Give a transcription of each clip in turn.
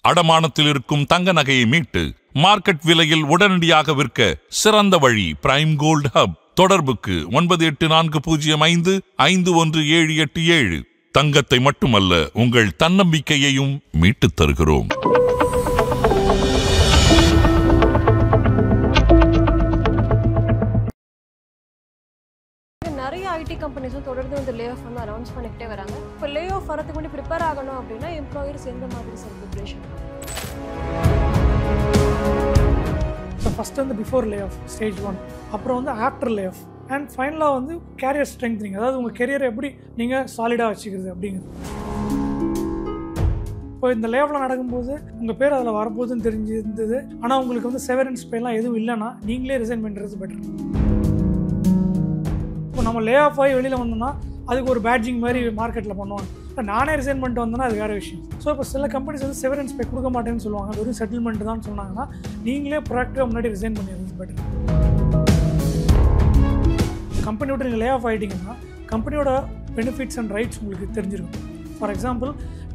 அடமானத்தில் இருக்கும் தங்க நகையை மீட்டு மார்க்கெட் விலையில் உடனடியாக விற்க சிறந்த வழி பிரைம் கோல்ட் ஹப். தொடர்புக்கு 9840551787. தங்கத்தை மட்டுமல்ல, உங்கள் தன்னம்பிக்கையையும் மீட்டுத் தருகிறோம். நிறைய ஐடி கம்பெனிஸும் தொடர்ந்து வந்து லே ஆஃப் வந்து அனௌன்ஸ் பண்ணிக்கிட்டே வராங்க. இப்போ லே ஆஃப் வரதுக்கு முன்னாடி ப்ரிப்பேர் ஆகணும் அப்படின்னா எம்ப்ளாயர்ஸ் எந்த மாதிரி சார் ப்ரிப்பரேஷன்? ஸோ ஃபஸ்ட் வந்து பிஃபோர் லே ஆஃப் ஸ்டேஜ் 1, அப்புறம் வந்து ஆஃப்டர் லே ஆஃப், அண்ட் ஃபைனலாக வந்து கேரியர் ஸ்ட்ரெங்த்னிங், அதாவது உங்கள் கெரியரை எப்படி நீங்கள் சாலிடாக வச்சுக்கிறது அப்படிங்கிறது. இப்போ இந்த லே ஆஃப்லாம் நடக்கும்போது உங்கள் பேர் அதில் வரப்போகுதுன்னு தெரிஞ்சிருந்தது, ஆனால் உங்களுக்கு வந்து செவரன்ஸ் பேலாம் எதுவும் இல்லைன்னா நீங்களே ரிசைன் பண்ணுறது பெட்டர். இப்போ நம்ம லே ஆஃப் ஆகி வெளியில் வந்தோம்னா அதுக்கு ஒரு பேட்ஜிங் மாதிரி மார்க்கெட்டில் பண்ணுவாங்க. இப்போ நானே ரிசைன் பண்ணிட்டு வந்தேன்னா அது வேறு விஷயம். ஸோ இப்போ சில கம்பெனிஸ் வந்து செவரன்ஸ் பே கொடுக்க மாட்டேன்னு சொல்லுவாங்க, வெறும் செட்டில்மெண்ட் தான் சொன்னாங்கன்னா நீங்களே ப்ராக்டிவாக முன்னாடி ரிசைன் பண்ணிடுறது பெட்டர். கம்பெனி விட்டு நீங்கள் லே ஆஃப் ஆகிட்டிங்கன்னா கம்பெனியோட பெனிஃபிட்ஸ் அண்ட் ரைட்ஸ் உங்களுக்கு தெரிஞ்சிருக்கும். ஃபார் எக்ஸாம்பிள்,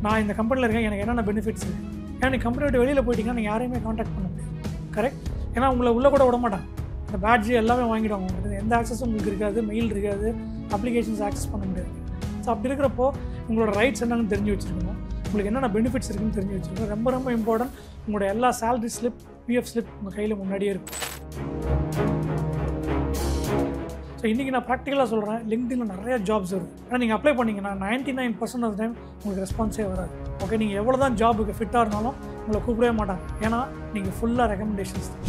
நான் இந்த கம்பெனியில் இருக்கேன், எனக்கு என்னென்ன பெனிஃபிட்ஸ் இருக்குது. ஏன்னா நீங்கள் கம்பெனி விட்டு வெளியில் போயிட்டீங்கன்னா நீங்கள் யாரையுமே காண்டாக்ட் பண்ண முடியாது. கரெக்ட்? ஏன்னா உங்களை உள்ளே கூட விட மாட்டாங்க. இந்த பேட்ஜ் எல்லாமே வாங்கிடுவாங்க. உங்களுக்கு எந்த ஆக்சஸும் உங்களுக்கு இருக்காது, மெயில் இருக்காது, அப்ளிகேஷன்ஸ் ஆக்சஸ் பண்ண முடியாது. ஸோ அப்படி இருக்கிறப்போ உங்களோட ரைட்ஸ் என்னென்னு தெரிஞ்சு வச்சுருக்கணும், உங்களுக்கு என்னென்ன பெனிஃபிட்ஸ் இருக்குன்னு தெரிஞ்சு வச்சுருக்கணும். ரொம்ப ரொம்ப இம்பார்ட்டன்ட், உங்களோட எல்லா சேலரி ஸ்லிப், பிஎஃப் ஸ்லிப் உங்கள் கையில் முன்னாடியே இருக்கும். ஸோ இன்றைக்கி நான் ப்ராக்டிக்கலாக சொல்கிறேன், லிங்க்டினில் நிறைய ஜாப்ஸ் வருது. ஆனால் நீங்கள் அப்ளை பண்ணிங்கன்னா 99% ஆஃப் டைம் உங்களுக்கு ரெஸ்பான்ஸே வராது. ஓகே, நீங்கள் எவ்வளோ தான் ஜாபுக்கு ஃபிட்டாக இருந்தாலும் உங்களை கூப்பிடவே மாட்டாங்க. ஏன்னா நீங்கள் ஃபுல்லாக ரெக்கமெண்டேஷன்ஸ் தான்.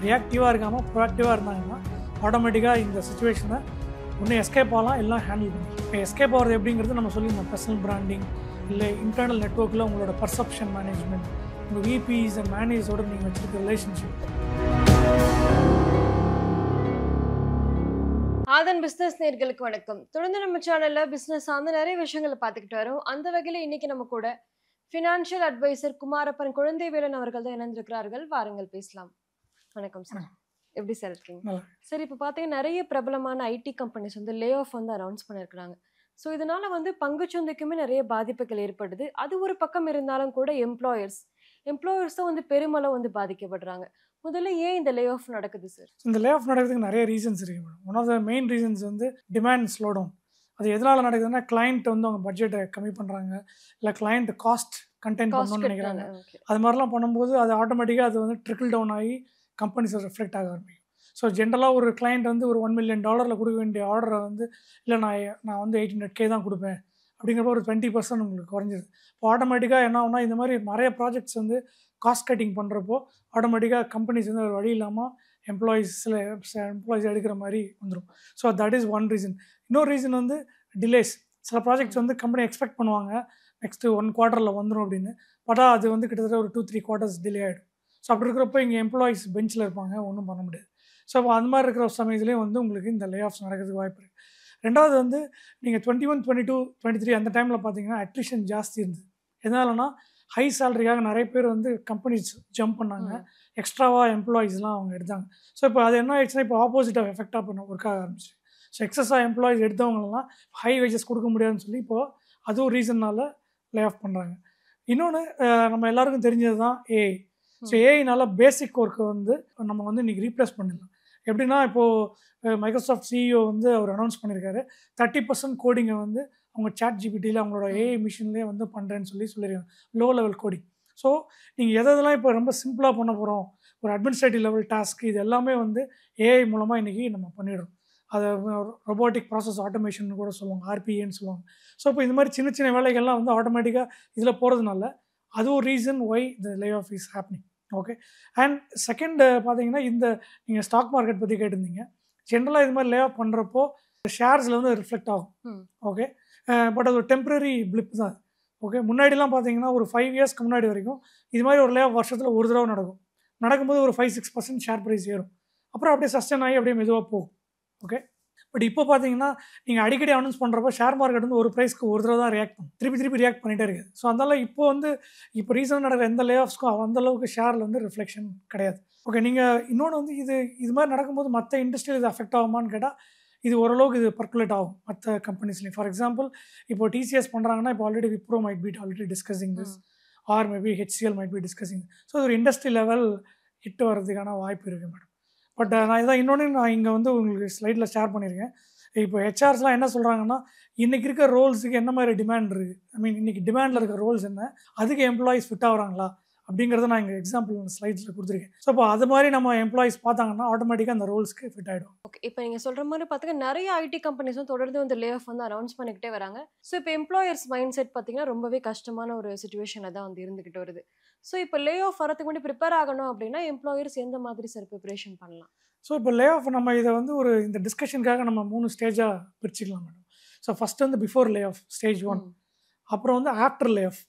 ரியாக்டிவாக இருக்காமல் ப்ரோஆக்டிவாக இருந்தாங்கன்னா ஆட்டோமேட்டிக்காக இந்த சுச்சுவேஷனை ஒன்று எஸ்கேப் ஆகலாம், எல்லாம் ஹேண்டில் பண்ணி. இப்போ எஸ்கேப் ஆகிறது எப்படிங்கிறது நம்ம சொல்லியிருந்தோம். பர்சனல் பிராண்டிங், இல்லை இன்டர்னல் நெட்வொர்க்கில் உங்களோட பர்செப்ஷன் மேனேஜ்மெண்ட், உங்கள் விபிஸ் அண்ட் மேனேஜரோட நீங்கள் வச்சுருக்க ரிலேஷன்ஷிப். ஆதன் பிஸ்னஸ் நேயர்களுக்கு வணக்கம். தொடர்ந்து நம்ம சேனலில் பிஸ்னஸ் சார்ந்த நிறைய விஷயங்களை பார்த்துக்கிட்டு வரோம். அந்த வகையில் இன்னைக்கு நம்ம கூட ஃபினான்ஷியல் அட்வைசர் குமாரப்பன் குழந்தைவேலன் அவர்கள் தான் இணைந்திருக்கிறார்கள். வாருங்கள் பேசலாம். வணக்கம் சார், எப்படி சார் இருக்கீங்க? சார், இப்போ பார்த்தீங்கன்னா நிறைய பிரபலமான ஐடி கம்பெனிஸ் வந்து லே ஆஃப் வந்து அனௌன்ஸ் பண்ணியிருக்கிறாங்க. ஸோ இதனால வந்து பங்குச்சந்தைக்குமே நிறைய பாதிப்புகள் ஏற்படுது. அது ஒரு பக்கம் இருந்தாலும் கூட எம்ப்ளாயர்ஸ் தான் வந்து பெருமளவு வந்து பாதிக்கப்படுறாங்க. முதல்ல ஏன் இந்த லே ஆஃப் நடக்குது சார்? இந்த லே ஆஃப் நடக்கிறதுக்கு நிறைய ரீசன்ஸ் இருக்குது madam. One of the main reasons வந்து டிமாண்ட் ஸ்லோ டவுன். அது எதனால் நடக்குதுன்னா, கிளைண்ட் வந்து அவங்க பட்ஜெட்டை கம்மி பண்ணுறாங்க, இல்லை கிளைண்ட் காஸ்ட் கண்டெயின் பண்ணணும்னு நினைக்கிறாங்க. அது மாதிரிலாம் பண்ணும்போது அது ஆட்டோமேட்டிக்காக அது வந்து ட்ரிக்கிள் டவுன் ஆகி கம்பெனிஸை ரிஃப்ளெக்ட் ஆக ஆரம்பிக்கும். ஸோ ஜென்ரலாக ஒரு கிளைண்ட் வந்து ஒரு $1 million கொடுக்க வேண்டிய ஆர்டரை வந்து இல்லை நான் வந்து 800K தான் கொடுப்பேன் அப்படிங்கிறப்ப ஒரு 20% உங்களுக்கு குறைஞ்சிருது. இப்போ ஆட்டோமேட்டிக்காக என்ன ஆகுனா, இந்த மாதிரி நிறைய ப்ராஜெக்ட்ஸ் வந்து காஸ்ட் கட்டிங் பண்ணுறப்போ ஆட்டோமேட்டிக்காக கம்பெனிஸ் வந்து ஒரு வழி இல்லாமல் சில எம்ப்ளாயிஸ் எடுக்கிற மாதிரி வந்துடும். So that is one reason. இன்னொரு ரீசன் வந்து டிலேஸ். சில ப்ராஜெக்ட்ஸ் வந்து கம்பெனி எக்ஸ்பெக்ட் பண்ணுவாங்க நெக்ஸ்ட்டு 1 quarter வந்துடும் அப்படின்னு, பட் அது வந்து கிட்டத்தட்ட ஒரு 2-3 quarters டிலே ஆகிடும். ஸோ அப்படி இருக்கிறப்போ இங்கே எம்ப்ளாயிஸ் பெஞ்சில் இருப்பாங்க, ஒன்றும் பண்ண முடியாது. ஸோ அப்போ அந்த மாதிரி இருக்கிற சமயத்துலேயும் வந்து உங்களுக்கு இந்த லே ஆஃப்ஸ் நடக்கிறதுக்கு வாய்ப்பு இருக்குது. ரெண்டாவது வந்து நீங்கள் 21, 22, 23 அந்த டைமில் பார்த்தீங்கன்னா அட்ரிஷன் ஜாஸ்தி இருந்தது. எதனாலனா ஹை சேலரிக்காக நிறைய பேர் வந்து கம்பெனிஸ் ஜம்ப் பண்ணாங்க, எக்ஸ்ட்ராவாக எம்ப்ளாயிஸ்லாம் அவங்க எடுத்தாங்க. ஸோ இப்போ அது என்ன ஆயிடுச்சுன்னா, இப்போ ஆப்போசிட்டாக எஃபெக்டாக பண்ண ஒர்க் ஆக ஆரம்பிச்சு. ஸோ எக்ஸஸாக எம்ப்ளாயிஸ் எடுத்தவங்களெலாம் ஹை வேஜஸ் கொடுக்க முடியாதுன்னு சொல்லி இப்போது அதுவும் ரீசன்னால் லே ஆஃப் பண்ணுறாங்க. இன்னொன்று நம்ம எல்லாருக்கும் தெரிஞ்சது தான் ஏஐ. ஸோ ஏஐனால பேசிக் ஒர்க்கை வந்து நம்ம வந்து இன்றைக்கி ரீப்ளேஸ் பண்ணிடலாம். எப்படின்னா, இப்போது மைக்ரோசாஃப்ட் சிஇஓ வந்து அவர் அனௌன்ஸ் பண்ணியிருக்காரு, 30% கோடிங்கை வந்து அவங்க சாட் ஜிபிடியில் அவங்களோட ஏஐ மிஷின்லேயே வந்து பண்ணுறேன்னு சொல்லியிருக்காங்க, லோ லெவல் கோடிங். ஸோ நீங்கள் எதெல்லாம் இப்போ ரொம்ப சிம்பிளாக பண்ண போகிறோம், ஒரு அட்மினிஸ்ட்ரேட்டிவ் லெவல் டாஸ்க், இது எல்லாமே வந்து ஏஐ மூலமாக இன்றைக்கி நம்ம பண்ணிடுறோம். அதை ரொபோட்டிக் ப்ராசஸ் ஆட்டோமேஷன் கூட சொல்லுவாங்க, ஆர்பிஏன்னு சொல்லுவாங்க. ஸோ இப்போ இந்த மாதிரி சின்ன சின்ன வேலைகள்லாம் வந்து ஆட்டோமேட்டிக்காக இதில் போகிறதுனால அது ஒரு reason why the lay off is happening. Okay, and second பார்த்தீங்கன்னா, இந்த நீங்கள் ஸ்டாக் மார்க்கெட் பற்றி கேட்டிருந்தீங்க. ஜென்ரலாக இது மாதிரி லே ஆஃப் பண்ணுறப்போ ஷேர்ஸில் வந்து ரிஃப்ளெக்ட் ஆகும். ஓகே, பட் அது ஒரு டெம்பரரி பிளிப் தான். ஓகே, முன்னாடிலாம் பார்த்தீங்கன்னா ஒரு 5 yearsக்கு முன்னாடி வரைக்கும் இது மாதிரி ஒரு லே ஆஃப் வருஷத்தில் ஒரு தடவை நடக்கும்போது ஒரு 5-6% ஷேர் ப்ரைஸ் ஏறும், அப்புறம் அப்படியே சஸ்டெயின் ஆகி அப்படியே மெதுவாக போகும். ஓகே, பட் இப்போ பார்த்தீங்கன்னா நீங்கள் அடிக்கடி அனௌன்ஸ் பண்ணுறப்போ ஷேர் மார்க்கெட் வந்து ஒரு ப்ரைஸ்க்கு ஒரு தடவை தான் ரியாக்ட் பண்ணும், திருப்பி ரியாக்ட் பண்ணிகிட்டே இருக்குது. ஸோ அதனால் இப்போ ரீசனாக நடக்கிற எந்த லே ஆஃப்ஸ்க்கும் அந்தளவுக்கு ஷேரில் வந்து ரிஃப்ளெக்ஷன் கிடையாது. ஓகே, நீங்கள் இன்னொன்று வந்து இது மாதிரி நடக்கும்போது மற்ற இண்டஸ்ட்ரியில் இது அஃபெக்ட் ஆகுமான்னு கேட்டால் இது ஓரளவுக்கு இது பர்குலேட் ஆகும் மற்ற கம்பெனிஸ்லேயும். ஃபார் எக்ஸாம்பிள் இப்போ டிசிஎஸ் பண்ணுறாங்கன்னா இப்போ already Wipro might be already discussing this, or maybe HCL might be discussing. So ஒரு இண்டஸ்ட்ரி லெவல் ஹிட் வர்றதுக்கான வாய்ப்பு இருக்குது மேடம். பட் நான் இதான் இன்னொன்று நான் இங்கே வந்து உங்களுக்கு ஸ்லைடில் ஷேர் பண்ணியிருக்கேன். இப்போ ஹெச்ஆர்ஸ்லாம் என்ன சொல்கிறாங்கன்னா இன்றைக்கி இருக்கிற ரோல்ஸுக்கு என்ன மாதிரி டிமாண்ட் இருக்குது, ஐ மீன் இன்றைக்கி டிமாண்டில் இருக்கிற ரோல்ஸ் என்ன, அதுக்கு எம்ப்ளாயிஸ் ஃபிட் ஆகுறாங்களா அப்படிங்கிறத நான் இங்கே எக்ஸாம்பிள் ஸ்லைட்ஸில் கொடுத்துருக்கேன். ஸோ இப்போ அது மாதிரி நம்ம எம்ப்ளாயிஸ் பார்த்தாங்கன்னா ஆட்டோமேட்டிக்காக அந்த ரோல்ஸ்க்கு ஃபிட் ஆகிடும். ஓகே, இப்போ நீங்கள் சொல்கிற மாதிரி பார்த்தீங்கன்னா நிறைய ஐடி கம்பெனிஸும் தொடர்ந்து வந்து லே ஆஃப் வந்து அனௌன்ஸ் பண்ணிக்கிட்டே வராங்க. ஸோ இப்போ எம்ப்ளாயர்ஸ் மைண்ட் செட் பார்த்தீங்கன்னா ரொம்பவே கஷ்டமான ஒரு சுச்சுவேஷனில் தான் வந்து இருந்துக்கிட்டு வருது. ஸோ இப்போ லே ஆஃப் வரதுக்கு முன்னாடி ப்ரிப்பேர் ஆகணும் அப்படின்னா எம்ப்ளாயர்ஸ் எந்த மாதிரி சார் ப்ரிப்பரேஷன் பண்ணலாம்? ஸோ இப்போ லே ஆஃப் நம்ம இதை வந்து ஒரு இந்த டிஸ்கஷனுக்காக நம்ம 3 ஸ்டேஜாக பிரிச்சுக்கலாம் மேடம். ஸோ ஃபஸ்ட்டு வந்து பிஃபோர் லே ஆஃப் ஸ்டேஜ் 1, அப்புறம் வந்து ஆஃப்டர் லே ஆஃப்,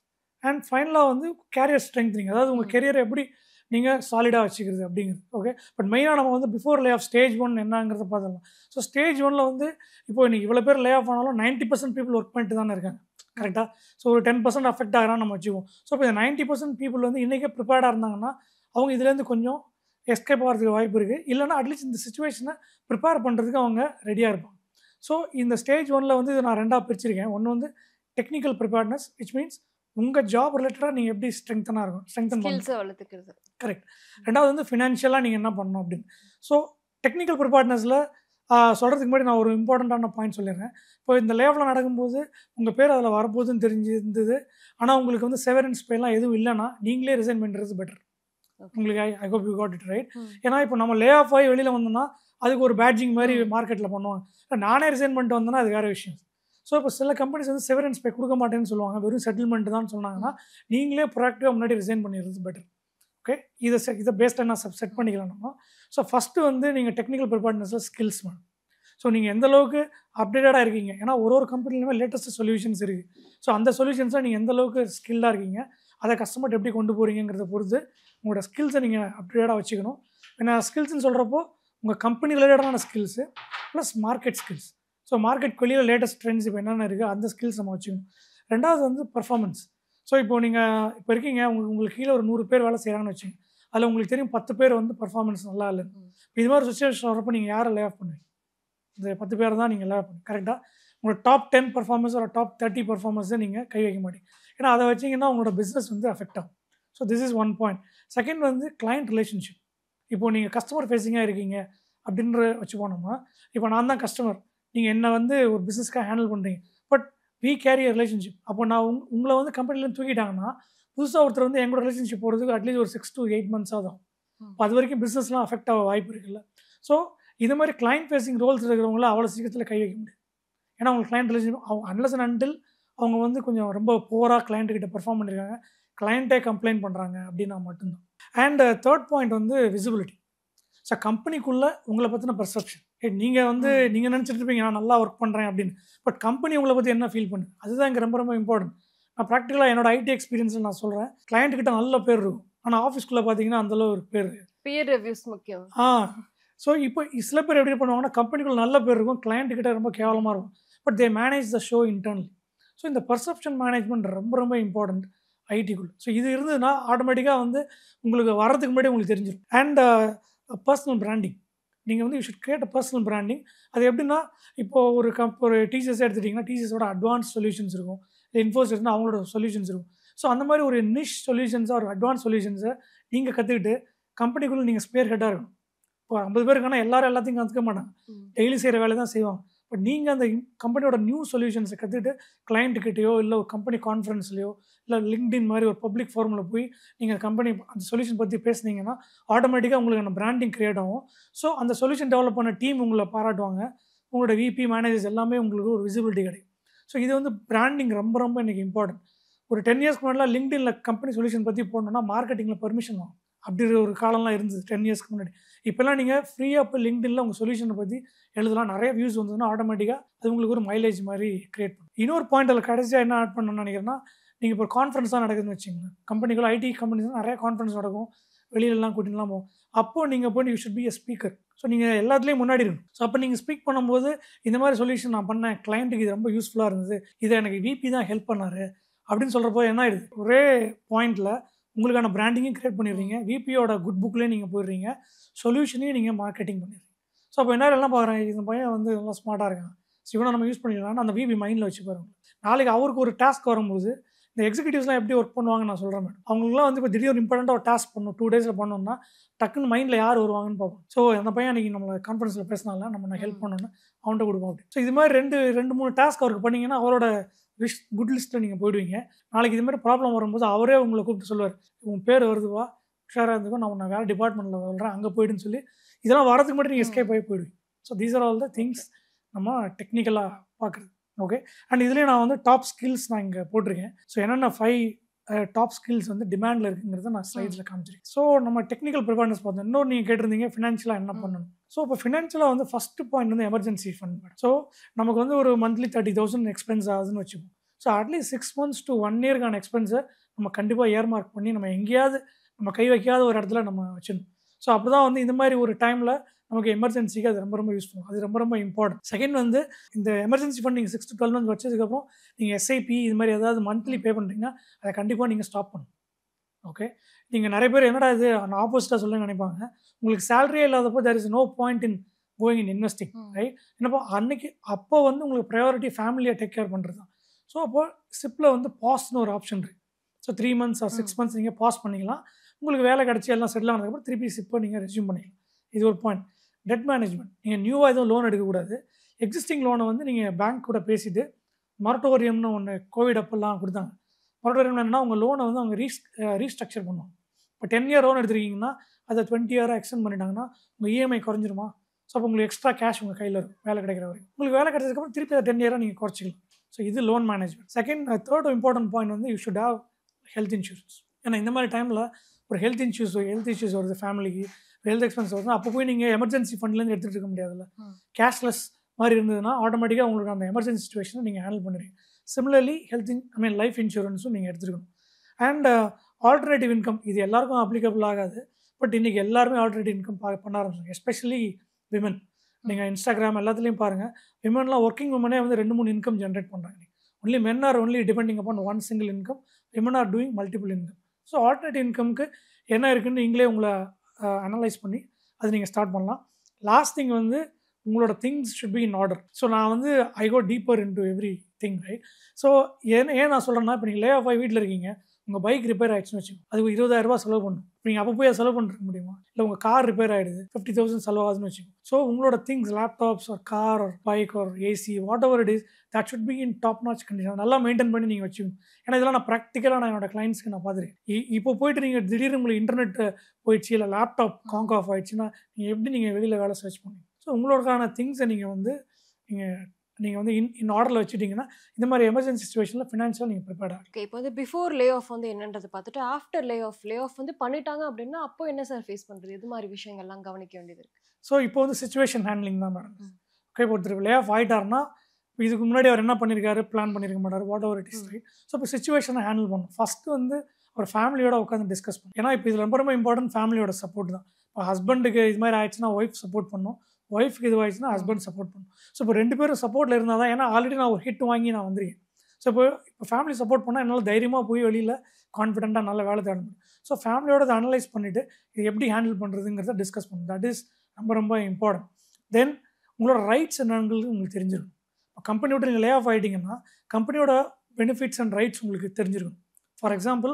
அண்ட் ஃபைனலாக வந்து கேரியர் ஸ்ட்ரெங்த்னிங், அதாவது உங்கள் கெரியரை எப்படி நீங்கள் சாலிடாக வச்சுக்கிறது அப்படிங்கிறது. ஓகே, பட் மெயினாக நம்ம வந்து பிஃபோர் லே ஆஃப் ஸ்டேஜ் 1 என்னங்கிறத பார்த்துடலாம். ஸோ ஸ்டேஜ் 1ல் வந்து இப்போ இன்றைக்கி இவ்வளோ பேர் லே ஆஃப் ஆனாலும் 90% பீப்புள் ஒர்க் பண்ணிட்டு தானே இருக்காங்க, கரெக்டாக? ஸோ ஒரு 10% அஃபெக்ட் ஆகிறான்னு நம்ம வச்சுக்குவோம். ஸோ இப்போ இந்த 90% பீப்புள் வந்து இன்றைக்கே ப்ரிப்பேர்டாக இருந்தாங்கன்னா அவங்க இதுலேருந்து கொஞ்சம் எஸ்கேப் ஆகிறதுக்கு வாய்ப்பு இருக்குது. இல்லைனா அட்லீஸ்ட் இந்த சுச்சுவேஷனை ப்ரிப்பேர் பண்ணுறதுக்கு அவங்க ரெடியாக இருப்பாங்க. ஸோ இந்த ஸ்டேஜ் 1ல் வந்து இதை நான் 2ஆக பிரிச்சிருக்கேன். ஒன்று வந்து டெக்னிக்கல் ப்ரிப்பேர்ட்னஸ், விச் மீன்ஸ் உங்கள் ஜாப் ரிலேட்டடாக நீங்கள் எப்படி ஸ்ட்ரெங்தனாக இருக்கும், ஸ்ட்ரெங்தன் வளர்த்துக்கிறது. கரெக்ட். ரெண்டாவது வந்து ஃபினான்ஷியலாக நீங்கள் என்ன பண்ணணும் அப்படின்னு. ஸோ டெக்னிக்கல் ப்ரிப்பேர்ட்னஸில் சொல்கிறதுக்கு முன்னாடி நான் ஒரு இம்பார்ட்டண்ட்டான பாயிண்ட் சொல்லிடுறேன். இப்போ இந்த லேவில் நடக்கும்போது உங்கள் பேர் அதில் வரப்போகுதுன்னு தெரிஞ்சிருந்தது, ஆனால் உங்களுக்கு வந்து செவரன்ஸ் பேலாம் எதுவும் இல்லைன்னா நீங்களே ரிசைன் பண்ணுறது பெட்டர். உங்களுக்கு I hope you got it right. ஏன்னா இப்போ நம்ம லே ஆஃப் ஆகி வெளியில் வந்தோம்னா அதுக்கு ஒரு பேட்ஜிங் மாதிரி மார்க்கெட்டில் பண்ணுவாங்க. நானே ரிசைன் பண்ணிட்டு வந்தேன்னா அது வேறு விஷயம். ஸோ இப்போ சில கம்பெனிஸ் வந்து செவரன்ஸ் பே கொடுக்க மாட்டேன்னு சொல்லுவாங்க, வெறும் செட்டில்மெண்ட் தான் சொன்னாங்கன்னா நீங்களே ப்ரொஆக்டிவாக முன்னாடி ரிசைன் பண்ணிடுறது பெட்டர். ஓகே, இதை பேஸ்டாக நான் செட் பண்ணிக்கலாம் நம்ம. ஸோ ஃபஸ்ட்டு வந்து நீங்கள் டெக்னிக்கல் ப்ரிப்பேர்ட்னஸில் ஸ்கில்ஸ் மேடம். ஸோ நீங்கள் எந்த அளவுக்கு அப்டேட்டடாக இருக்கீங்க, ஏன்னா ஒரு கம்பெனிலுமே லேட்டஸ்ட் சொல்யூஷன்ஸ் இருக்குது. ஸோ அந்த சொல்யூஷன்ஸில் நீங்கள் எந்த அளவுக்கு ஸ்கில்லாக இருக்கீங்க, அதை கஸ்டமர்கிட்ட எப்படி கொண்டு போகிறீங்கிறத பொறுத்து உங்களோட ஸ்கில்ஸை நீங்கள் அப்டேட்டாக வச்சுக்கணும். ஏன்னா ஸ்கில்ஸ்ன்னு சொல்கிறப்போ உங்கள் கம்பெனி ரிலேட்டடான skills plus market skills. So market வெளியில் லேட்டஸ்ட் ட்ரெண்ட்ஸ் இப்போ என்னென்ன இருக்குது அந்த ஸ்கில்ஸ் நம்ம வச்சுக்கணும். ரெண்டாவது வந்து பர்ஃபார்மன்ஸ். ஸோ இப்போ நீங்கள் இப்போ இருக்கீங்க, உங்களுக்கு கீழே ஒரு 100 பேர் வேலை செய்கிறாங்கன்னு வச்சுங்க, அதில் உங்களுக்கு தெரியும் 10 பேர் வந்து பர்ஃபார்மன்ஸ் நல்லா இல்லை. இது மாதிரி சுச்சுவேஷன் வரப்போ நீங்கள் யாரை லே ஆஃப் பண்ணுவீங்க? இந்த 10 பேர் தான் நீங்கள் லே ஆஃப் பண்ணுவீங்க, கரெக்டாக? உங்களோட டாப் 10 பர்ஃபார்மன்ஸ் ஒரு டாப் 30 பர்ஃபார்மன்ஸை நீங்கள் கை வைக்க மாட்டீங்க. ஏன்னா அதை வச்சிங்கன்னா உங்களோட பிஸ்னஸ் வந்து அஃபெக்ட் ஆகும். So this is 1 point. Second வந்து கிளைண்ட் ரிலேஷன்ஷிப். இப்போது நீங்கள் கஸ்டமர் ஃபேஸிங்காக இருக்கீங்க அப்படின்ற வச்சு போனோம்னா, இப்போ நான் தான் கஸ்டமர், நீங்கள் என்ன வந்து ஒரு பிஸ்னஸ்க்காக ஹேண்டில் பண்ணுறீங்க, பட் வி கேரி ரிலேஷன்ஷிப். அப்போ நான் உங்களை வந்து கம்பெனிலேருந்து தூக்கிட்டாங்கன்னா புதுசாக ஒருத்தர் வந்து எங்களோட ரிலேஷன்ஷிப் போகிறதுக்கு அட்லீஸ்ட் ஒரு 6 to 8 months ஆகும். இப்போ அது வரைக்கும் பிஸ்னஸ்லாம் அஃபெக்ட் ஆக வாய்ப்பு இருக்குல்ல. ஸோ இது மாதிரி கிளைண்ட் ஃபேஸிங் ரோல்ஸ் இருக்கிறவங்கள அவ்வளோ சீக்கிரத்தில் கை வைக்க முடியாது. ஏன்னா அவங்க கிளைண்ட் ரிலேஷன்ஷிப் அவங்க அன்லஸ் அண்ட் அன்டில் அவங்க வந்து கொஞ்சம் ரொம்ப போராக கிளைண்ட்டுக்கிட்ட பெர்ஃபார்ம் பண்ணியிருக்காங்க, கிளைண்ட்டே கம்ப்ளைண்ட் பண்ணுறாங்க அப்படின்னா மட்டும்தான். அண்ட் தேர்ட் பாயிண்ட் வந்து விசிபிலிட்டி. ஸோ கம்பெனிக்குள்ளே உங்களை பற்றின பெர்செப்ஷன். நீங்கள் வந்து நீங்கள் நினச்சிட்டு இருப்பீங்க நான் நல்லா ஒர்க் பண்ணுறேன் அப்படின்னு, பட் கம்பெனி உங்களை பற்றி என்ன ஃபீல் பண்ணுது அதுதான் இங்கே ரொம்ப ரொம்ப இம்பார்ட்டன்ட். நான் ப்ராக்டிக்கலாக என்னோட ஐடி எக்ஸ்பீரியன்ஸில் நான் சொல்கிறேன், கிளைண்ட்டுக்கிட்ட நல்ல பேர் இருக்கும், ஆனால் ஆஃபீஸ்க்குள்ளே பார்த்தீங்கன்னா அந்தளவு ஒரு பேர் ரிவ்யூஸ் முக்கியம். ஸோ இப்போ சில பேர் எப்படி பண்ணுவாங்கன்னா கம்பெனிக்குள்ள நல்ல பேர் இருக்கும், கிளைண்ட்டுக்கிட்ட ரொம்ப கேவலமாக இருக்கும், but they manage the show internally. So இந்த பர்செப்ஷன் மேனேஜ்மெண்ட் ரொம்ப ரொம்ப இம்பார்ட்டன்ட் ஐடிக்குள்ள. ஸோ இது இருந்ததுன்னா ஆட்டோமேட்டிக்காக வந்து உங்களுக்கு வர்றதுக்கு முன்னாடி உங்களுக்கு தெரிஞ்சிடும். And personal branding. நீங்கள் வந்து you should create a personal branding. அது எப்படின்னா இப்போது ஒரு டீச்சர்ஸ் எடுத்துட்டிங்கன்னா டீச்சர்ஸோட அட்வான்ஸ் சொல்யூஷன்ஸ் இருக்கும், இன்ஃபோசிஸ்னா அவங்களோட சொல்யூஷன்ஸ் இருக்கும். ஸோ அந்த மாதிரி ஒரு நிஷ் சொல்யூஷன்ஸாக ஒரு அட்வான்ஸ் சொல்யூஷன்ஸை நீங்கள் கற்றுக்கிட்டு கம்பெனிக்குள்ளே நீங்கள் ஸ்பேர் ஹெட்டாக இருக்கணும். இப்போ 50 பேருக்கான எல்லாத்தையும் கற்றுக்க மாட்டாங்க, டெய்லி செய்கிற வேலை தான் செய்வாங்க. பட் நீங்கள் அந்த கம்பெனியோட நியூ சொல்யூஷன்ஸை கற்றுக்கிட்டு கிளைண்ட்டுக்கிட்டையோ இல்லை ஒரு கம்பெனி கான்ஃபரன்ஸ்லையோ இல்லை லிங்க்டின் மாதிரி ஒரு பப்ளிக் ஃபார்மில் போய் நீங்கள் கம்பெனி அந்த சொல்யூஷன் பற்றி பேசுனீங்கன்னா ஆட்டோமேட்டிக்காக உங்களுக்கு அந்த பிராண்டிங் க்ரியேட் ஆகும். ஸோ அந்த சொல்யூஷன் டெவலப் பண்ண டீம் உங்களை பாராட்டுவாங்க, உங்களோட விபி மேனேஜர்ஸ் எல்லாமே உங்களுக்கு ஒரு விசிபிலிட்டி கிடைக்கும். ஸோ இது வந்து பிராண்டிங் ரொம்ப ரொம்ப இன்றைக்கி இம்பார்ட்டன்ட். ஒரு 10 இயர்ஸ்க்கு முன்னாடி லிங்க்டின்ல கம்பெனி சொல்யூஷன் பற்றி போடணும்னா மார்க்கெட்டிங்கில் பர்மிஷன் வாங்க, அப்படி ஒரு காலம்லாம் இருந்தது 10 இயர்ஸ்க்கு முன்னாடி. இப்போல்லாம் நீங்கள் ஃப்ரீயாக இப்போ லிங்க்டின்ல உங்கள் சொல்யூஷனை பற்றி எழுதலாம், நிறைய வியூஸ் வந்ததுன்னா ஆட்டோமேட்டிக்காக அது உங்களுக்கு ஒரு மைலேஜ் மாதிரி கிரியேட் பண்ணும். இன்னொரு பாயிண்ட் அதில் கடைசியாக என்ன ஆட் பண்ணணும்னு நினைக்கிறேன்னா, நீங்கள் இப்போ கான்ஃபரன்ஸ் தான் நடக்குதுன்னு வச்சுக்கோங்க, கம்பெனிக்குள்ள ஐடி கம்பெனிஸ் நிறைய கான்ஃபரன்ஸ் நடக்கும், வெளியிலலாம் கூட்டிலாம் போகும். அப்போது நீங்கள் போய் you should be a speaker. So நீங்கள் எல்லாத்துலேயும் முன்னாடி இருக்கும். ஸோ அப்போ நீங்கள் ஸ்பீக் பண்ணும்போது இந்த மாதிரி சொல்யூஷன் நான் பண்ணேன், கிளைண்ட்டுக்கு இது ரொம்ப யூஸ்ஃபுல்லாக இருந்தது, இதை எனக்கு விபி தான் ஹெல்ப் பண்ணார் அப்படின்னு சொல்கிறப்போ என்ன ஆயிடுது, ஒரே பாயிண்டில் உங்களுக்கான பிராண்டிங்கும் கிரியேட் பண்ணிடுறீங்க, விபியோட குட் புக்லேயும் நீங்கள் போயிடுறீங்க, சொல்யூஷனையும் நீங்கள் மார்க்கெட்டிங் பண்ணிடுறீங்க. ஸோ அப்போ என்ன பார்க்குறேன், இந்த பையன் வந்து நல்லா ஸ்மார்ட்டாக இருக்கான், ஸோ இவனை நம்ம யூஸ் பண்ணிக்கலாம்னு அந்த விபி மைண்டில் வச்சு பாருங்க. நாளைக்கு அவருக்கு ஒரு டாஸ்க் வரும்போது இந்த எக்ஸிக்யூட்டிவ்ஸ்லாம் எப்படி ஒர்க் பண்ணுவாங்கன்னு நான் சொல்கிறேன் மேடம். அவங்களுக்குலாம் வந்து இப்போ திடீர் இம்பார்ட்டண்ட்டாக ஒரு டாஸ்க் பண்ணணும், 2 days பண்ணணும்னா டக்குன்னு மைண்டில் யார் வருவாங்கன்னு பார்ப்போம். ஸோ அந்த பையன் அன்றைக்கி நம்மளை கான்ஃபரன்ஸில் பேசினால நம்ம ஹெல்ப் பண்ணணும்னு அவன்கிட்ட கொடுப்போம் அப்படி. ஸோ இது மாதிரி 2-3 டாஸ்க் அவருக்கு பண்ணிங்கன்னா அவரோட குட் லிஸ்ட்டில் நீங்கள் போயிடுவீங்க. நாளைக்கு இது மாதிரி ப்ராப்ளம் வரும்போது அவரே உங்களை கூப்பிட்டு சொல்லுவார், உன் பேர் வருதுவா, உஷாராக இருந்துக்கோ, நான் வேறு டிபார்ட்மெண்ட்டில் சொல்கிறேன், அங்கே போயிடுன்னு சொல்லி இதெல்லாம் வரதுக்கு மட்டும் நீங்கள் எஸ்கேப் ஆகி போயிடுவீங்க. So these are all the things நம்ம டெக்னிக்கலாக பார்க்குறது. ஓகே, அண்ட் இதுலேயும் நான் வந்து டாப் ஸ்கில்ஸ் நான் இங்கே போட்டிருக்கேன். ஸோ என்னென்ன 5 டாப் ஸ்கில்ஸ் வந்து டிமாண்டில் இருக்குங்கிறத நான் ஸ்லைட்ஸில் காமிச்சிருக்கேன். ஸோ நம்ம டெக்னிக்கல் ப்ரிப்பேர்னஸ் பார்த்தோம். இன்னொரு நீங்கள் கேட்டிருந்தீங்க ஃபினான்ஷியலாக என்ன பண்ணணும். ஸோ இப்போ ஃபினான்ஷியலாக வந்து ஃபஸ்ட்டு பாயிண்ட் வந்து எமர்ஜென்சி ஃபண்ட். ஸோ நமக்கு வந்து ஒரு மந்த்லி 30,000 எக்ஸ்பென்ஸ் ஆகுதுன்னு வச்சுப்போம். ஸோ அட்லீஸ்ட் 6 months to 1 yearக்கான எக்ஸ்பென்ஸை நம்ம கண்டிப்பாக ஏர்மார்க் பண்ணி நம்ம எங்கேயாவது நம்ம கை வைக்காத ஒரு இடத்துல நம்ம வச்சிடணும். ஸோ அப்போ தான் வந்து இந்த மாதிரி ஒரு டைமில் நமக்கு எமர்ஜென்சிக்கு அது ரொம்ப யூஸ்ஃபுல், அது ரொம்ப இம்பார்ட்டன்ட். செகண்ட் வந்து இந்த எமர்ஜென்சி ஃபண்ட் நீங்கள் 6 to 12 months வச்சதுக்கப்புறம் நீங்கள் எஸ்ஐபி இது மாதிரி ஏதாவது மந்த்லி பே பண்ணுறீங்கன்னா அதை கண்டிப்பாக நீங்கள் ஸ்டாப் பண்ணணும். ஓகே, நீங்கள் நிறைய பேர் என்னடா இது நான் ஆப்போசிட்டாக சொல்ல நினைப்பாங்க, உங்களுக்கு சேலரியே இல்லாதப்போ there is no point in going in investing, right? என்னப்போ அன்னைக்கு அப்போ வந்து உங்களுக்கு ப்ரையாரிட்டி ஃபேமிலியை டேக் கேர் பண்ணுறது தான். ஸோ அப்போ சிப்பில் வந்து பாஸ்னு ஒரு ஆப்ஷன் இருக்குது. ஸோ 3 months or 6 months நீங்கள் பாஸ் பண்ணிக்கலாம். உங்களுக்கு வேலை கிடச்சி எல்லாம் செட்டில் ஆனதுக்கப்புறம் திருப்பி சிப்பை நீங்கள் ரெஸ்யூம் பண்ணிக்கலாம். இது ஒரு பாயிண்ட். டெட் மேனேஜ்மெண்ட், நீங்கள் நியூவாக எதுவும் லோன் எடுக்கக்கூடாது. எக்ஸிஸ்டிங் லோனை வந்து நீங்கள் பேங்க் கூட பேசிவிட்டு மொரட்டோரியம்னு ஒன்று கோவிட் அப்பெல்லாம் கொடுத்தாங்க. மொரட்டோரியம் என்னன்னா உங்கள் லோனை வந்து அவங்க ரீஸ்ட்ரக்சர் பண்ணுவாங்க. இப்போ 10 year லோன் எடுத்துருக்கீங்கன்னா அதை 20 year எக்ஸ்டெண்ட் பண்ணிட்டாங்கன்னா உங்கள் இஎம்ஐ குறைஞ்சிருமா. ஸோ அப்போ உங்களுக்கு எக்ஸ்ட்ரா கேஷ் உங்கள் கையில் இருக்கும் வேலை கிடைக்கிற வரைக்கும். உங்களுக்கு வேலை கிடைச்சதுக்கப்புறம் திருப்பி அதை 10 year நீங்கள் குறைச்சிக்கலாம். ஸோ இது loan management. Third important point வந்து you should have health insurance. ஏன்னா இந்த மாதிரி டைமில் ஒரு ஹெல்த் இஷ்யூஸ் வருது, ஃபேமிலிக்கு ஹெல்த் எக்ஸ்பென்ஸ் வருதுன்னா அப்போ போய் நீங்கள் எமர்ஜென்சி ஃபண்ட்லேருந்து எடுத்துகிட்டு இருக்க முடியாதுல்ல. கேஷ்லெஸ் மாதிரி இருந்ததுன்னா ஆட்டோமேட்டிக்காக உங்களுக்கு அந்த எமர்ஜென்சி சுச்சுவேஷனை நீங்கள் ஹேண்டில் பண்ணுறீங்க. சிமிலர்லி லைஃப் இன்சூரன்ஸும் நீங்கள் எடுத்துருக்கணும். அண்ட் ஆல்டர்னேட்டிவ் இன்கம், இது எல்லாருக்கும் அப்ளிகபிள் ஆகாது. பட் இன்றைக்கி எல்லாருமே ஆல்டர்னேட்டிவ் இன்கம் பண்ண ஆரம்பிச்சாங்க, எஸ்பெஷலி விமன். நீங்கள் இன்ஸ்டாகிராம் எல்லாத்துலேயும் பாருங்கள், விமன்லாம் ஒர்க்கிங் விமனே வந்து 2-3 இன்கம் ஜென்ரேட் பண்ணுறாங்க. Only men are only depending upon one single income, women are doing multiple income. So alternative இன்கம்க்கு என்ன இருக்குன்னு நீங்களே உங்களை அனலைஸ் பண்ணி அது நீங்கள் ஸ்டார்ட் பண்ணலாம். லாஸ்ட் திங் வந்து உங்களோட things should be in order. So நான் வந்து I go deeper into everything, right? So ஏன் நான் சொல்கிறேன்னா, இப்போ நீங்கள் லே ஆஃப் ஆகி வீட்டில் இருக்கீங்க, உங்கள் பைக் ரிப்பேர் ஆகிடுச்சுன்னு வச்சுக்கோங்க, அதுக்கு 20,000 செலவு பண்ணணும். நீங்கள் அப்போ போய் செலவு பண்ணிருக்க முடியுமா? இல்லை உங்கள் கார் ரிப்பேர் ஆகிடுது, 50,000 செலவாகுதுன்னு வச்சுக்கோங்க. ஸோ உங்களோட திங்ஸ், லேப்டாப்ஸ் ஒரு கார் ஒரு பைக் ஒரு AC what ever it is, that should be in top notch condition. நல்லா மெயின்டைன் பண்ணி நீங்கள் வச்சுக்கணும். ஏன்னா இதெல்லாம் நான் ப்ராக்டிக்கலாக நான் என்னோட கிளைண்ட்ஸ்க்கு நான் பார்த்துருக்கேன். இப்போ போயிட்டு நீங்கள் திடீர்னு உங்களுக்கு இன்டர்நெட் போயிடுச்சு, இல்லை லேப்டாப் காங்க் ஆஃப் ஆகிடுச்சுன்னா நீங்கள் எப்படி நீங்கள் வெளியில் வேலை சர்ச் பண்ணுவீங்க? ஸோ உங்களோடக்கான திங்ஸை நீங்கள் வந்து இன் ஆர்டரில் வச்சுட்டிங்கன்னா இந்த மாதிரி எமர்ஜென்சி சுச்சுவேஷனில் ஃபினான்ஷியலாக நீங்கள் ப்ரிப்பேர்ட் ஆகும். ஓகே, இப்போ வந்து பிஃபோர் லே ஆஃப் வந்து என்னன்றது பார்த்துட்டு ஆஃப்டர் லே ஆஃப் வந்து பண்ணிட்டாங்க அப்படின்னா அப்போ என்ன சார் ஃபேஸ் பண்ணுறது? இது மாதிரி விஷயங்கள்லாம் கவனிக்க வேண்டியது இருக்குது. ஸோ இப்போ வந்து சிச்சுவேஷன் ஹேண்ட்லிங் தான் மேடம். ஓகே, ஒருத்தர் லே ஆஃப் ஆகிட்டாருன்னா இதுக்கு முன்னாடி அவர் என்ன பண்ணியிருக்காரு, பிளான் பண்ணியிருக்க மாட்டார், what ever it is, right? So இப்போ சிச்சுவேஷனை ஹேண்டில் பண்ணணும். ஃபஸ்ட்டு வந்து ஒரு ஃபேமிலியோட உட்காந்து டிஸ்கஸ் பண்ணணும். ஏன்னா இப்போ இதில் ரொம்ப இம்பார்ட்டன்ட் ஃபேமிலியோட சப்போர்ட் தான். இப்போ ஹஸ்பண்டுக்கு இது மாதிரி ஆயிடுச்சுன்னா ஒய்ஃப் சப்போர்ட் பண்ணணும், ஒய்ஃப்க்கு இது ஆயிடுச்சுன்னா ஹஸ்பண்ட் சப்போர்ட் பண்ணணும். ஸோ இப்போ 2 பேரும் சப்போர்ட்டில் இருந்தால் தான், ஏன்னா ஆல்ரெடி நான் ஒரு ஹிட் வாங்கி நான் வந்திருக்கேன். ஸோ இப்போ ஃபேமிலி சப்போர்ட் பண்ணால் என்னால் தைரியமாக போய் வெளியில் கான்ஃபிடென்ட்டாக நல்ல வேலை தேட முடியும். ஸோ ஃபேமிலியோட அதை அனலைஸ் பண்ணிவிட்டு இது எப்படி ஹேண்டில் பண்ணுறதுங்கிறத டிஸ்கஸ் பண்ணணும். தட் இஸ் ரொம்ப இம்பார்ட்டன்ட். தென் உங்களோட ரைட்ஸ் என்னங்கிறது உங்களுக்கு தெரிஞ்சிருக்கும். இப்போ கம்பெனி விட்டு நீங்கள் லே ஆஃப் ஆகிட்டிங்கன்னா கம்பெனியோட பெனிஃபிட்ஸ் அண்ட் ரைட்ஸ் உங்களுக்கு தெரிஞ்சிருக்கும். ஃபார் எக்ஸாம்பிள்,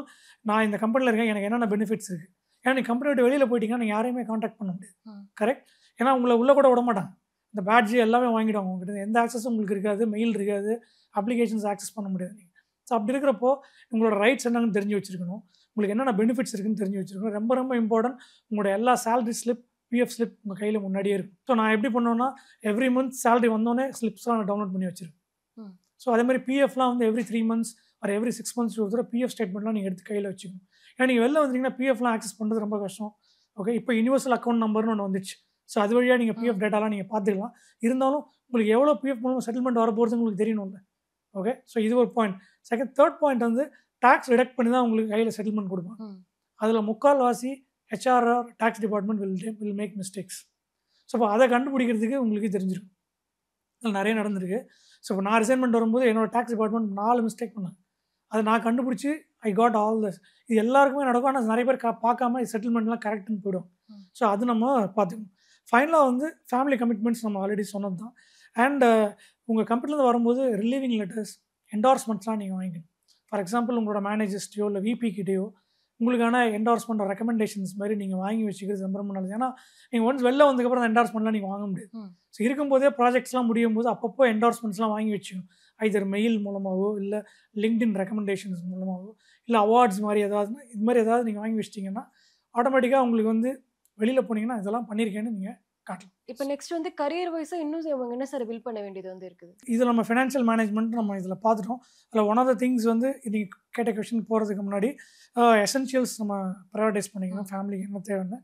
நான் இந்த கம்பெனியில் இருக்கேன், எனக்கு என்னென்ன பெனிஃபிட்ஸ் இருக்குது. ஏன்னா நீங்கள் கம்பெனி விட்டு வெளியில் போயிட்டீங்கன்னா நீங்கள் யாரையுமே காண்டாக்ட் பண்ண முடியாது, கரெக்ட்? ஏன்னா உங்களை உள்ளே கூட விட மாட்டாங்க. இந்த பேட்ஜ் எல்லாமே வாங்கிடுவாங்க உங்கள்கிட்ட. எந்த ஆக்சஸும் உங்களுக்கு இருக்காது, மெயில் இருக்காது, அப்ளிகேஷன்ஸ் ஆக்சஸ் பண்ண முடியாது நீங்கள். ஸோ அப்படி இருக்கிறப்போ உங்களோட ரைட்ஸ் என்னன்னு தெரிஞ்சு வச்சுருக்கணும், உங்களுக்கு என்னென்ன பெனிஃபிட்ஸ் இருக்குன்னு தெரிஞ்சு வச்சுருக்கணும். ரொம்ப இம்பார்ட்டன்ட். உங்களோட எல்லா சேலரி ஸ்லிப், பிஎஃப் ஸ்லிப் உங்கள் கையில் முன்னாடியே இருக்கும். ஸோ நான் எப்படி பண்ணுவேன்னா, எவ்ரி மந்த் சேலரி வந்தோடனே ஸ்லிப்ஸ்லாம் நான் டவுன்லோட் பண்ணி வச்சுருக்கேன். ஸோ அதேமாதிரி பிஎஃப்லாம் வந்து எவ்ரி 3 months ஒரு எவ்ரி 6 months ஒரு தடவை பிஎஃப் ஸ்டேட்மெண்ட்லாம் நீங்கள் எடுத்து கையில் வச்சுக்கணும். ஏன்னா நீங்கள் வெளில வந்தீங்கன்னா பிஎஃப்லாம் ஆக்சஸ் பண்ணுறது ரொம்ப கஷ்டம். ஓகே, இப்போ யூனிவர்சல் அக்கௌண்ட் நம்பர்னு ஒன்று வந்துச்சு. ஸோ அது வழியாக நீங்கள் பிஎஃப் டேட்டாலாம் நீங்கள் பார்த்துக்கலாம். இருந்தாலும் உங்களுக்கு எவ்வளோ பிஎஃப் மூலம் செட்டில்மெண்ட் வரப்போகிறது உங்களுக்கு தெரியணும்ல. ஓகே, ஸோ இது ஒரு பாயிண்ட். தேர்ட் பாயிண்ட் வந்து டேக்ஸ் டிடக்ட் பண்ணி தான் உங்களுக்கு கையில் செட்டில்மெண்ட் கொடுப்பாங்க. அதில் முக்கால்வாசி HRR tax department will make mistakes. So இப்போ அதை கண்டுபிடிக்கிறதுக்கு உங்களுக்கு தெரிஞ்சிருக்கும். அதில் நிறைய நடந்திருக்கு. ஸோ இப்போ நான் ரிசைன்மெண்ட் வரும்போது என்னோடய டேக்ஸ் டிபார்ட்மெண்ட் 4 மிஸ்டேக் பண்ணேன். அதை நான் கண்டுபிடிச்சி ஐ காட் ஆல் திஸ். இது எல்லாருக்குமே நடக்கும். ஆனால் நிறைய பேர் பார்க்காம செட்டில்மெண்ட்லாம் கரெக்டுன்னு போய்டும். ஸோ அது நம்ம பார்த்துக்கணும். ஃபைனலாக வந்து ஃபேமிலி கமிட்மெண்ட்ஸ் நம்ம ஆல்ரெடி சொன்னது தான். அண்ட் உங்கள் கம்பெனிலேருந்து வரும்போது ரிலீவிங் லெட்டர்ஸ், என்டார்ஸ்மெண்ட்ஸ்லாம் நீங்கள் வாங்கிக்கணும். ஃபார் எக்ஸாம்பிள் உங்களோட மேனேஜர்ஸ்டையோ இல்லை விபி கிட்டேயோ உங்களுக்கான என்டார்ஸ்மெண்ட் ரெக்கமெண்டேஷன்ஸ் மாதிரி நீங்கள் வாங்கி வச்சுக்கிறது ரொம்ப ரொம்ப நல்லது. ஏன்னா நீங்கள் ஒன்ஸ் வெளில வந்ததுக்கப்புறம் அந்த என்டார்ஸ்மெண்ட்லாம் நீங்கள் வாங்க முடியாது. ஸோ இருக்கும்போதே ப்ராஜெக்ட்ஸ்லாம் முடியும் போது அப்பப்போ என்டார்ஸ்மெண்ட்ஸ்லாம் வாங்கி வச்சுக்கணும். ஐதர் மெயில் மூலமாகவோ இல்லை லிங்க்டின் ரெக்கமெண்டேஷன்ஸ் மூலமாகவோ இல்லை அவார்ட்ஸ் மாதிரி ஏதாவதுனா இது மாதிரி ஏதாவது நீங்கள் வாங்கி வச்சிட்டிங்கன்னா ஆட்டோமேட்டிக்காக உங்களுக்கு வந்து வெளியில் போனீங்கன்னா இதெல்லாம் பண்ணியிருக்கேன்னு நீங்கள் காட்டலாம். இப்போ நெக்ஸ்ட் வந்து கரியர் வைஸாக இன்னும் அவங்க என்ன சார் பில்ட் பண்ண வேண்டியது வந்து இருக்குது? இதில் நம்ம ஃபினான்ஷியல் மேனேஜ்மெண்ட் நம்ம இதில் பார்த்துட்டோம். அதில் ஒன் ஆஃப் த திங்ஸ் வந்து நீங்கள் கேட்ட கொஷின் போகிறதுக்கு முன்னாடி எசென்ஷியல்ஸ் நம்ம ப்ரையாரிட்டைஸ் பண்ணிக்கணும். ஃபேமிலிக்கு என்ன தேவைன்னு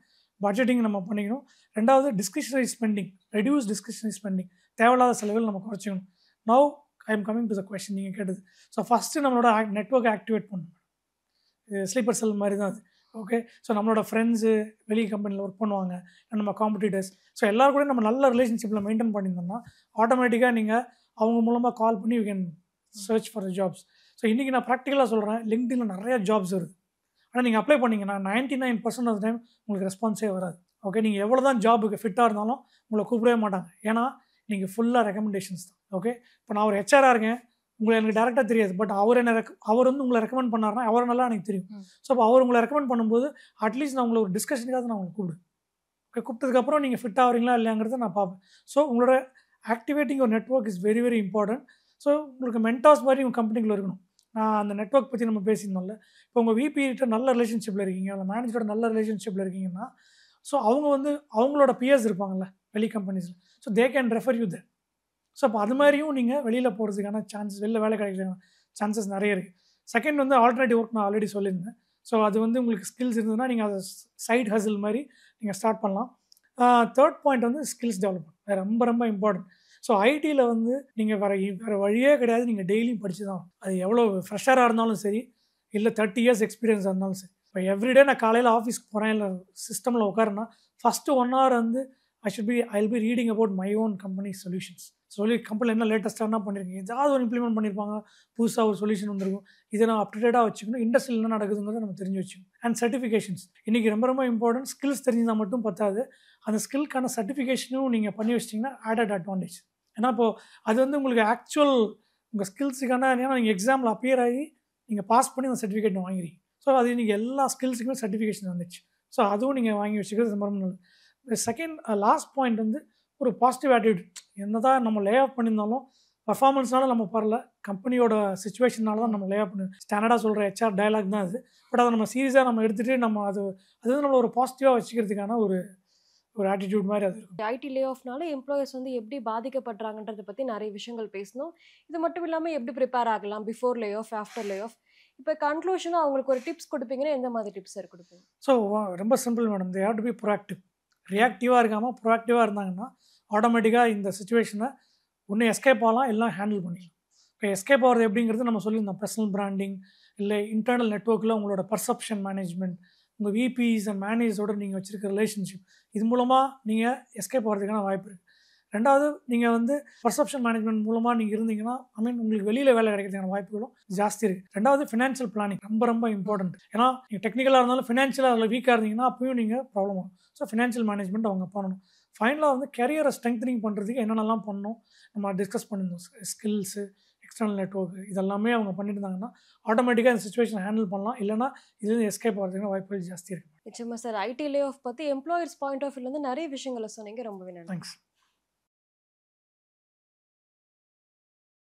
பட்ஜெட்டிங் நம்ம பண்ணிக்கணும். ரெண்டாவது discretionary spending, reduce discretionary spending, தேவையில்லாத செலவில் நம்ம குறைச்சிக்கணும். Now I am coming to the question நீங்கள் கேட்டது. ஸோ ஃபஸ்ட்டு நம்மளோட நெட்வொர்க்கை ஆக்டிவேட் பண்ணணும். இது ஸ்லீப்பர் செல் மாதிரி தான் அது. ஓகே, ஸோ நம்மளோட ஃப்ரெண்ட்ஸு வெளி கம்பெனியில் ஒர்க் பண்ணுவாங்க, நம்ம காம்படிட்டர்ஸ், ஸோ எல்லாரும் கூட நம்ம நல்ல ரிலேஷன்ஷிப்பில் மெயின்டைன் பண்ணியிருந்தோம்னா ஆட்டோமேட்டிக்காக நீங்கள் அவங்க மூலமாக கால் பண்ணி you can search for the jobs. So இன்றைக்கி நான் ப்ராக்டிக்கலாக சொல்கிறேன், லிங்க்டினில் நிறைய ஜாப்ஸ் வருது. ஆனால் நீங்கள் அப்ளை பண்ணிங்கன்னா 99% ஆஃப் டைம் உங்களுக்கு ரெஸ்பான்ஸே வராது. ஓகே, நீங்கள் எவ்வளோ தான் ஜாபுக்கு ஃபிட்டாக இருந்தாலும் உங்களை கூப்பிடவே மாட்டாங்க. ஏன்னா நீங்கள் ஃபுல்லாக ரெக்கமெண்டேஷன்ஸ் தான். ஓகே, இப்போ நான் ஒரு ஹெச்ஆராக இருக்கேன், உங்களை எனக்கு டேரெக்டாக தெரியாது, பட் அவர் வந்து உங்களை ரெக்கமெண்ட் பண்ணாருன்னா அவரை நல்லா எனக்கு தெரியும். ஸோ அப்போ அவர் உங்களை ரெக்கமெண்ட் பண்ணும்போது அட்லீஸ்ட் நான் உங்களை ஒரு டிஸ்கஷனுக்காக நான் உங்களுக்கு கூப்பிடுவேன். ஓகே, கூப்பிட்டதுக்கப்புறம் நீங்கள் ஃபிட் ஆகிறீங்களா இல்லையாங்கிறத நான் பார்ப்பேன். ஸோ உங்களோட ஆக்டிவேட்டிங் ஒரு network is very very important. So உங்களுக்கு மென்டார்ஸ் மாதிரி உங்கள் கம்பெனிக்குள்ள இருக்கணும். நான் அந்த நெட்வொர்க் பற்றி நம்ம பேசியிருந்தோம்ல, இப்போ உங்கள் விபிகிட்ட நல்ல ரிலேஷன்ஷிப்பில் இருக்கீங்க, இல்லை மேனேஜரோட நல்ல ரிலேஷன்ஷிப்பில் இருக்கீங்கன்னா ஸோ அவங்க வந்து அவங்களோட பியர்ஸ் இருப்பாங்கள்ல வெளி கம்பெனிஸில், so they can refer you there. So அப்போ அது மாதிரியும் நீங்கள் வெளியில் போகிறதுக்கான சான்சஸ், வெளில வேலை கிடைக்கிறதுக்கான சான்சஸ் நிறைய இருக்குது. செகண்ட் வந்து ஆல்டர்னேட்டிவ் ஒர்க் நான் ஆல்ரெடி சொல்லியிருந்தேன். ஸோ அது வந்து உங்களுக்கு ஸ்கில்ஸ் இருந்ததுன்னா நீங்கள் அதை சைட் ஹசில் மாதிரி நீங்கள் ஸ்டார்ட் பண்ணலாம். தேர்ட் பாயிண்ட் வந்து ஸ்கில்ஸ் டெவலப்மெண்ட் ரொம்ப ரொம்ப இம்பார்ட்டன்ட். ஸோ ஐடியில் வந்து நீங்கள் வேறு வழியே கிடையாது, நீங்கள் டெய்லியும் படித்து தான். அது எவ்வளோ ஃப்ரெஷராக இருந்தாலும் சரி, இல்லை 30 years எக்ஸ்பீரியன்ஸாக இருந்தாலும் சரி. இப்போ எவ்ரிடே நான் காலையில் ஆஃபீஸ்க்கு போகிறேன், இல்லை சிஸ்டமில் உட்காரேன்னா ஃபஸ்ட்டு 1 hour வந்து I will be reading about my own company solutions. சொல்லி கம்பெனியில் என்ன லேட்டஸ்ட்டாக என்ன பண்ணியிருக்கீங்க, ஏதாவது ஒரு இம்ப்ளிமெண்ட் பண்ணியிருப்பாங்க, புதுசாக ஒரு சொல்யூஷன் வந்துருக்கும், இதை நான் அப்டேட்டாக வச்சுக்கணும். இண்டஸ்ட்ரியில் என்ன நடக்குதுங்கிறத நம்ம தெரிஞ்சு வச்சுக்கணும். அண்ட் சர்டிஃபிகேஷன்ஸ் இன்றைக்கி ரொம்ப ரொம்ப இம்பார்ட்டன்ட். ஸ்கில்ஸ் தெரிஞ்சால் மட்டும் பத்தாது, அந்த ஸ்கில்க்கான சர்டிஃபிகேஷனும் நீங்கள் பண்ணி வச்சிட்டிங்கன்னா ஆடட் அட்வான்டேஜ். ஏன்னா இப்போது அது வந்து உங்களுக்கு ஆக்சுவல் உங்கள் ஸ்கில்ஸுக்கான, ஏன்னா நீங்கள் எக்ஸாமில் அப்பியர் ஆகி நீங்கள் பாஸ் பண்ணி அந்த சர்டிஃபிகேட் வாங்குறீங்க. ஸோ அது நீங்கள் எல்லா ஸ்கில்ஸுக்குமே சர்டிஃபிகேஷன் வந்துச்சு. ஸோ அதுவும் நீங்கள் வாங்கி வச்சுக்கிறது ரொம்ப ரொம்ப நல்லது. செகண்ட் லாஸ்ட் பாயிண்ட் வந்து ஒரு பாசிட்டிவ் ஆட்டிடியூட். என்ன தான் நம்ம லே ஆஃப் பண்ணியிருந்தாலும் பர்ஃபார்மன்ஸ்னால நம்ம பரல, கம்பெனியோட சுச்சுவேஷனால தான் நம்ம லே ஆஃப் பண்ணி ஸ்டாண்டர்டாக சொல்கிற ஹெச்ஆர் டயலாக் தான் அது. பட் அதை நம்ம சீரியஸாக நம்ம எடுத்துகிட்டு நம்ம அது வந்து நம்மளை ஒரு பாசிட்டிவாக வச்சுக்கிறதுக்கான ஒரு ஆட்டிடியூட் மாதிரி அது இருக்கும். ஐடி லே ஆஃப்னால எம்ப்ளாயர்ஸ் வந்து எப்படி பாதிக்கப்படுறாங்கன்றதை பற்றி நிறைய விஷயங்கள் பேசணும். இது மட்டும் இல்லாமல் எப்படி ப்ரிப்பேர் ஆகலாம் before lay off, after lay off. இப்போ கன்க்ளூஷனாக அவங்களுக்கு ஒரு டிப்ஸ் கொடுப்பீங்கன்னா எந்த மாதிரி டிப்ஸ் சார் கொடுப்பீங்க? ஸோ ரொம்ப simple madam, they have to be proactive. ரியாக்டிவாக இருக்காமல் ப்ரோஆக்டிவாக இருந்தாங்கன்னா ஆட்டோமேட்டிக்காக இந்த சுச்சுவேஷனை ஒன்று எஸ்கேப் ஆகலாம், எல்லாம் ஹேண்டில் பண்ணிடலாம். இப்போ எஸ்கேப் ஆகிறது எப்படிங்கிறது நம்ம சொல்லியிருந்தோம். பர்சனல் பிராண்டிங், இல்லை இன்டர்னல் நெட்வொர்க்கில் உங்களோட பர்செப்ஷன் மேனேஜ்மெண்ட், உங்கள் விபிஸ் அண்ட் மேனேஜரோட நீங்கள் வச்சுருக்க ரிலேஷன்ஷிப், இது மூலமாக நீங்கள் எஸ்கேப் ஆகிறதுக்கான வாய்ப்பு இருக்குது. ரெண்டாவது, நீங்கள் வந்து பர்செப்ஷன் மேனேஜ்மெண்ட் மூலமாக நீங்கள் இருந்தீங்கன்னா உங்களுக்கு வெளியில் வேலை கிடைக்கிறதுக்கான வாய்ப்புகளும் ஜாஸ்தி இருக்குது. ரெண்டாவது, ஃபினான்ஷியல் பிளானிங் ரொம்ப ரொம்ப இம்பார்ட்டன்ட். ஏன்னா நீங்கள் டெக்னிக்கலாக இருந்தாலும் ஃபினான்ஷியலாக அதில் வீக்காக இருந்தீங்கன்னா அப்பயும் நீங்கள் ப்ராப்ளம் ஆகும். ஸோ ஃபினான்ஷியல் மேனேஜ்மெண்ட் அவங்க பண்ணணும். ஃபைனலாக வந்து கெரியரை ஸ்ட்ரெங்தனிங் பண்ணுறதுக்கு என்னென்னலாம் பண்ணணும் நம்ம டிஸ்கஸ் பண்ணியிருந்தோம். ஸ்கில்ஸு, எக்ஸ்டர்னல் நெட்வொர்க், இதெல்லாமே அவங்க பண்ணிட்டு இருந்தாங்கன்னா ஆட்டோமேட்டிக்காக இந்த சுச்சுவேஷன் ஹேண்டில் பண்ணலாம். இல்லைனா இதுலேருந்து எஸ்கேப் ஆகிறதுக்கான வாய்ப்புகள் ஜாஸ்தி இருக்குது. நிச்சயமாக சார், ஐடி லே ஆஃப் பற்றி எம்ப்ளாயர்ஸ் பாயிண்ட் ஆஃப் வியூலேருந்து நிறைய விஷயங்களை சொன்னீங்க. ரொம்பவே நன்றி. தேங்க்ஸ்.